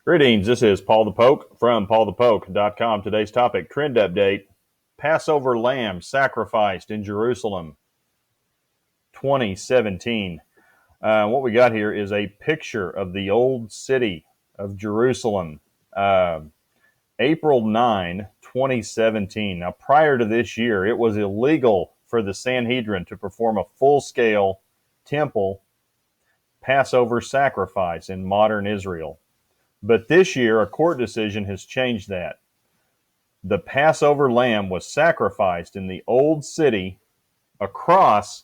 Greetings, this is Paul the Poke from paulthepoke.com. Today's topic, trend update, Passover Lamb sacrificed in Jerusalem 2017. What we got here is a picture of the old city of Jerusalem, April 9, 2017. Now, prior to this year, it was illegal for the Sanhedrin to perform a full-scale temple Passover sacrifice in modern Israel. But this year, a court decision has changed that. The Passover lamb was sacrificed in the old city across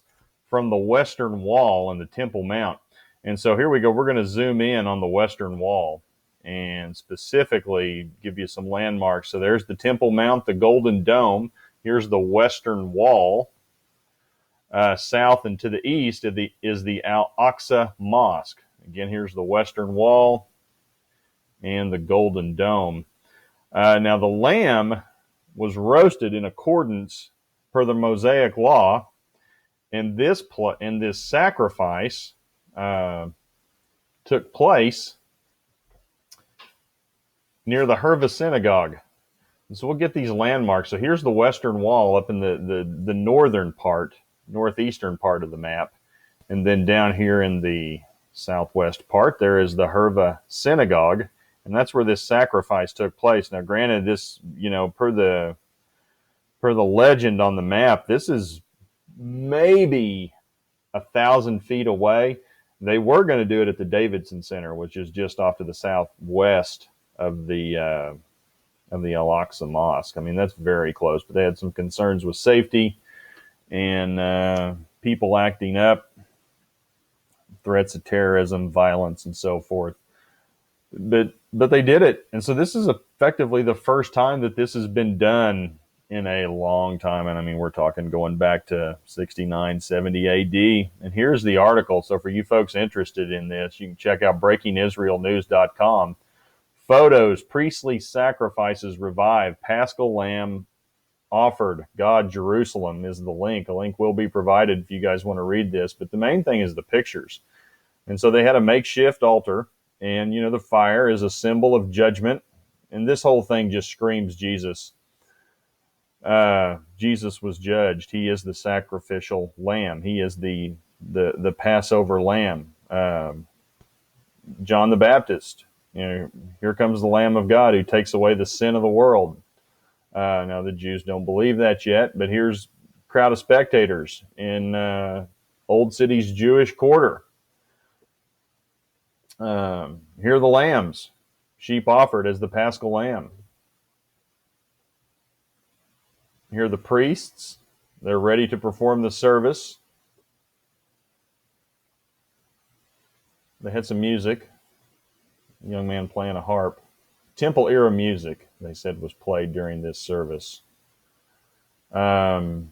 from the western wall in the Temple Mount. And so here we go. We're going to zoom in on the western wall and specifically give you some landmarks. So there's the Temple Mount, the Golden Dome. Here's the western wall. South and to the east is the Al-Aqsa Mosque. Again, here's the western wall and the Golden Dome. Now, the lamb was roasted in accordance per the Mosaic law, and this sacrifice took place near the Herva Synagogue. And so we'll get these landmarks. So here's the western wall up in the northern part, northeastern part of the map, and then down here in the southwest part, there is the Herva Synagogue. And that's where this sacrifice took place. Now, granted, this, per the legend on the map, this is maybe 1,000 feet away. They were going to do it at the Davidson Center, which is just off to the southwest of the Al-Aqsa Mosque. I mean, that's very close, but they had some concerns with safety and people acting up, threats of terrorism, violence, and so forth. But they did it. And so this is effectively the first time that this has been done in a long time. And I mean, we're talking going back to 69, 70 AD. And here's the article. So for you folks interested in this, you can check out breakingisraelnews.com. Photos, priestly sacrifices revive, Paschal Lamb offered, God, Jerusalem is the link. A link will be provided if you guys want to read this. But the main thing is the pictures. And so they had a makeshift altar. And, the fire is a symbol of judgment. And this whole thing just screams Jesus. Jesus was judged. He is the sacrificial lamb. He is the Passover lamb. John the Baptist, here comes the Lamb of God who takes away the sin of the world. Now, the Jews don't believe that yet, but here's a crowd of spectators in Old City's Jewish quarter. Here are the lambs, sheep offered as the Paschal lamb. Here are the priests. They're ready to perform the service. They had some music. A young man playing a harp. Temple era music, they said, was played during this service. And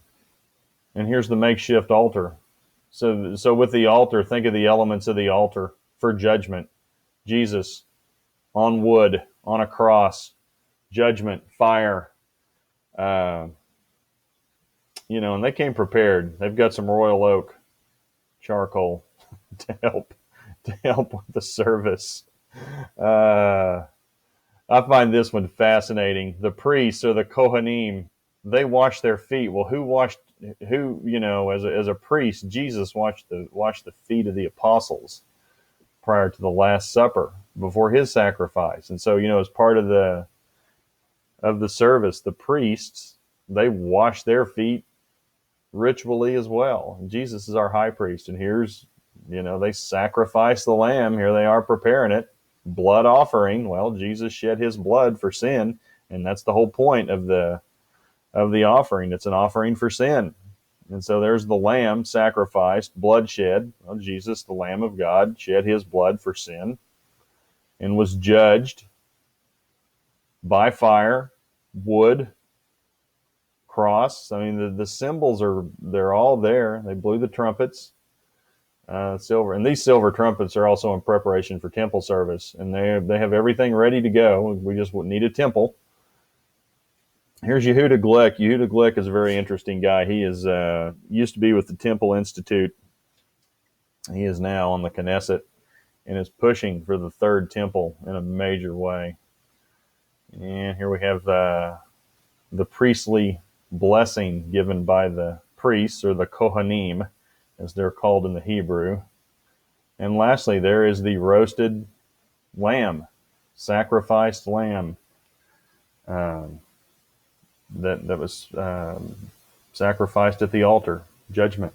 here's the makeshift altar. So with the altar, think of the elements of the altar for judgment. Jesus on wood, on a cross, judgment, fire. And they came prepared. They've got some royal oak charcoal to help with the service. I find this one fascinating. The priests or the Kohanim, they wash their feet. Well, as a priest, Jesus washed the feet of the apostles prior to the Last Supper, before his sacrifice. And so, as part of the service, the priests, they wash their feet ritually as well. And Jesus is our high priest. And here's, they sacrifice the lamb. Here they are preparing it. Blood offering. Well, Jesus shed his blood for sin. And that's the whole point of the offering. It's an offering for sin. And so there's the lamb sacrificed, blood shed. Well, Jesus, the Lamb of God, shed his blood for sin and was judged by fire, wood, cross. I mean, the symbols they're all there. They blew the trumpets, silver. And these silver trumpets are also in preparation for temple service. And they have everything ready to go. We just need a temple. Here's Yehuda Glick. Yehuda Glick is a very interesting guy. He is used to be with the Temple Institute. He is now on the Knesset. and is pushing for the third temple in a major way. And here we have the priestly blessing given by the priests, or the Kohanim, as they're called in the Hebrew. And lastly, there is the roasted lamb, sacrificed lamb, that was sacrificed at the altar, judgment.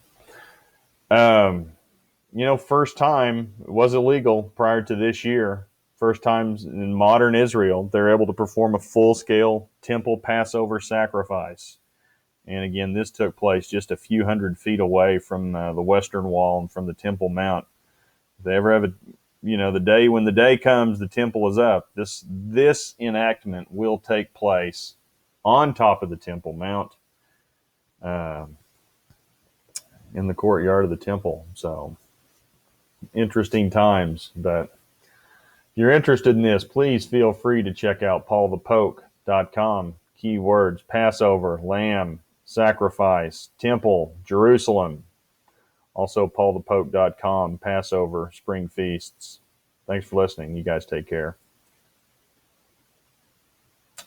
First time it was illegal prior to this year. First times in modern Israel, they're able to perform a full-scale temple Passover sacrifice. And again, this took place just a few hundred feet away from the Western Wall and from the Temple Mount. If they ever have the day when the day comes, the temple is up. This enactment will take place on top of the Temple Mount, in the courtyard of the temple. So, interesting times. But if you're interested in this, please feel free to check out paulthepoke.com. Keywords: Passover, Lamb, Sacrifice, Temple, Jerusalem. Also, paulthepoke.com, Passover, Spring Feasts. Thanks for listening. You guys take care.